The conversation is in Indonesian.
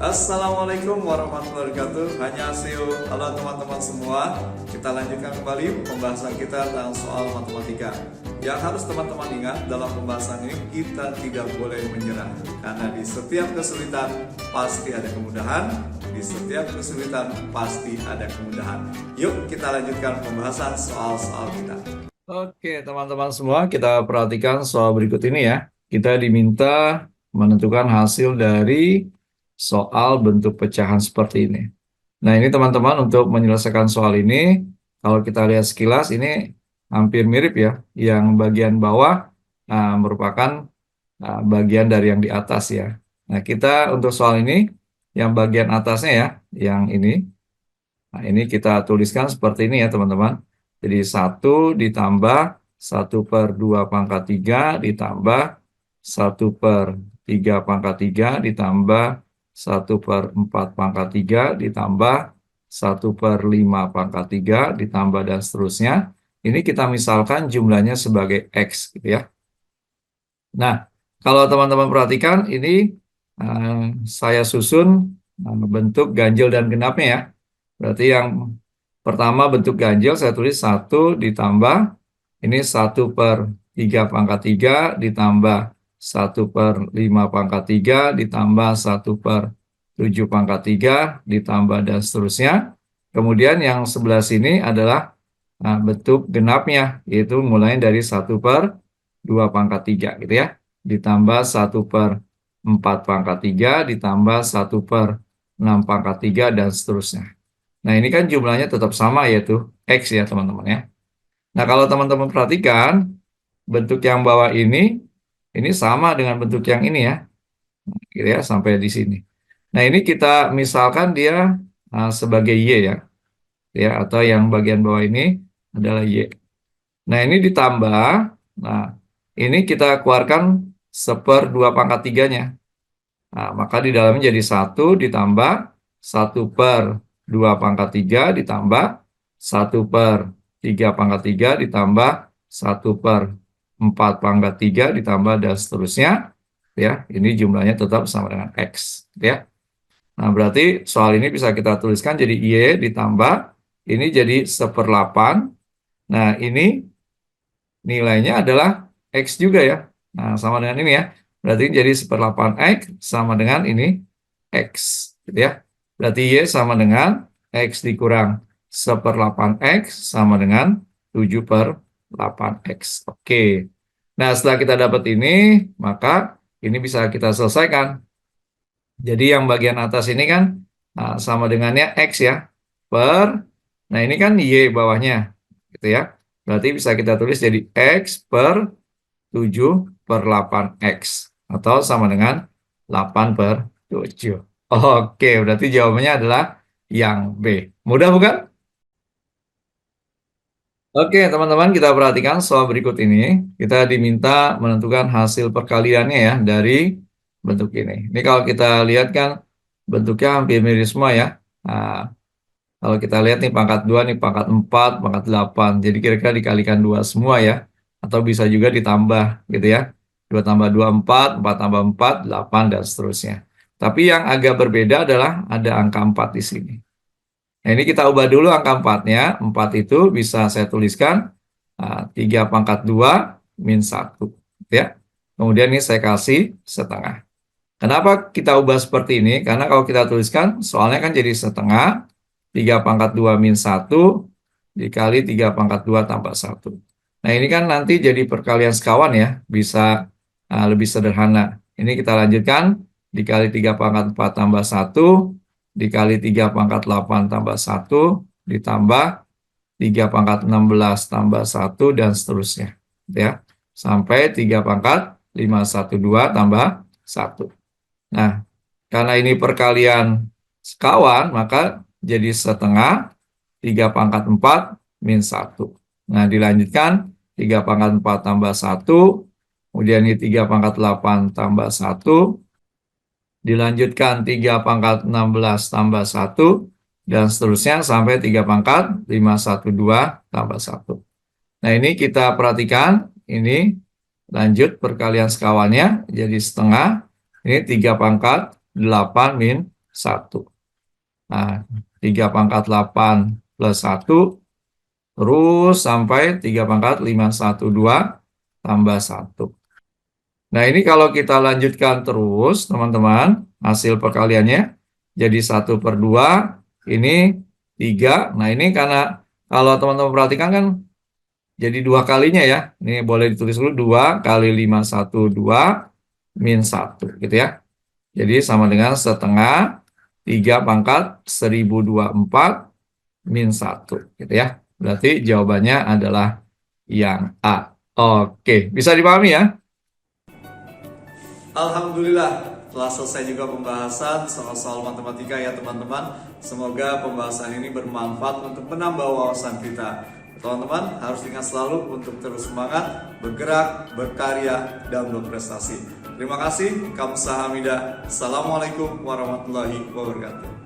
Assalamualaikum warahmatullahi wabarakatuh. Annyeonghaseyo. Halo teman-teman semua. Kita lanjutkan kembali pembahasan kita tentang soal matematika. Yang harus teman-teman ingat dalam pembahasan ini, kita tidak boleh menyerah. Karena di setiap kesulitan pasti ada kemudahan. Di setiap kesulitan pasti ada kemudahan. Yuk kita lanjutkan pembahasan soal-soal kita. Oke teman-teman semua, kita perhatikan soal berikut ini ya. Kita diminta menentukan hasil dari soal bentuk pecahan seperti ini. Nah, ini teman-teman untuk menyelesaikan soal ini, kalau kita lihat sekilas ini hampir mirip ya. Yang bagian bawah merupakan bagian dari yang di atas ya. Nah, kita untuk soal ini, yang bagian atasnya ya, yang ini. Nah, ini kita tuliskan seperti ini ya teman-teman. Jadi 1 ditambah 1/2 pangkat 3 ditambah 1/3 pangkat 3 ditambah 1/4 pangkat 3 ditambah 1/5 pangkat 3 ditambah dan seterusnya. Ini kita misalkan jumlahnya sebagai X gitu ya. Nah, kalau teman-teman perhatikan ini saya susun bentuk ganjil dan genapnya ya. Berarti yang pertama bentuk ganjil saya tulis 1 ditambah ini 1/3 pangkat 3 ditambah 1/5 pangkat 3 ditambah 1/7 pangkat 3 ditambah dan seterusnya. Kemudian yang sebelah sini adalah bentuk genapnya, yaitu mulai dari 1/2 pangkat 3 gitu ya. Ditambah 1/4 pangkat 3 ditambah 1/6 pangkat 3 dan seterusnya. Nah, ini kan jumlahnya tetap sama yaitu X ya teman-teman ya. Nah, kalau teman-teman perhatikan bentuk yang bawah ini sama dengan bentuk yang ini ya. Gitu ya, sampai di sini. Nah, ini kita misalkan dia sebagai Y ya. Ya, atau yang bagian bawah ini adalah Y. Nah, ini ditambah. Nah, ini kita keluarkan 1/2 pangkat 3-nya. Nah, maka di dalamnya jadi 1 ditambah 1/2 pangkat 3 ditambah 1/3 pangkat 3 ditambah 1/4 pangkat 3 ditambah dan seterusnya. Ya, ini jumlahnya tetap sama dengan X. Ya. Nah, berarti soal ini bisa kita tuliskan jadi Y ditambah, ini jadi 1/8. Nah, ini nilainya adalah X juga ya. Nah, sama dengan ini ya. Berarti jadi 1/8X sama dengan ini X. Gitu ya. Berarti Y sama dengan X dikurang 1/8X sama dengan 7/8X. Oke. Nah, setelah kita dapat ini, maka ini bisa kita selesaikan. Jadi yang bagian atas ini kan sama dengannya X ya. Nah ini kan Y bawahnya. Gitu ya. Berarti bisa kita tulis jadi X/7/8X. Atau sama dengan 8/7. Oke, berarti jawabannya adalah yang B. Mudah bukan? Oke, teman-teman, kita perhatikan soal berikut ini. Kita diminta menentukan hasil perkaliannya ya dari bentuk ini. Ini kalau kita lihat kan bentuknya hampir mirip semua ya. Nah, kalau kita lihat nih pangkat 2, nih pangkat 4, pangkat 8. Jadi kira-kira dikalikan 2 semua ya. Atau bisa juga ditambah gitu ya. 2 tambah 2, 4, 4 tambah 4, 8, dan seterusnya. Tapi yang agak berbeda adalah ada angka 4 di sini. Nah, ini kita ubah dulu angka 4-nya. 4 itu bisa saya tuliskan 3/2 min 1. Ya. Kemudian ini saya kasih setengah. Kenapa kita ubah seperti ini? Karena kalau kita tuliskan, soalnya kan jadi setengah. 3/2 min 1 dikali 3/2 tambah 1. Nah, ini kan nanti jadi perkalian sekawan ya. Bisa lebih sederhana. Ini kita lanjutkan. Dikali 3/4 tambah 1. Dikali 3/8 tambah 1, ditambah 3/16 tambah 1, dan seterusnya. Ya, sampai 3/512 tambah 1. Nah, karena ini perkalian sekawan, maka jadi setengah 3/4 min 1. Nah, dilanjutkan 3/4 tambah 1, kemudian ini 3/8 tambah 1, dilanjutkan 3/16 tambah 1, dan seterusnya sampai 3/512 tambah 1. Nah, ini kita perhatikan, ini lanjut perkalian sekawannya, jadi setengah, ini 3/8 min 1. Nah, 3 pangkat 8 plus 1, terus sampai 3 pangkat 512 tambah 1. Nah, ini kalau kita lanjutkan terus, teman-teman, hasil perkaliannya jadi 1/2, ini 3. Nah, ini karena kalau teman-teman perhatikan kan jadi 2 kalinya ya. Ini boleh ditulis dulu 2 kali 512 min 1, gitu ya. Jadi sama dengan setengah 3 pangkat 1024 min 1, gitu ya. Berarti jawabannya adalah yang A. Oke, bisa dipahami ya? Alhamdulillah, telah selesai juga pembahasan soal-soal matematika ya teman-teman. Semoga pembahasan ini bermanfaat untuk menambah wawasan kita. Teman-teman harus ingat selalu untuk terus semangat, bergerak, berkarya, dan berprestasi. Terima kasih, Kamsahamnida. Assalamualaikum warahmatullahi wabarakatuh.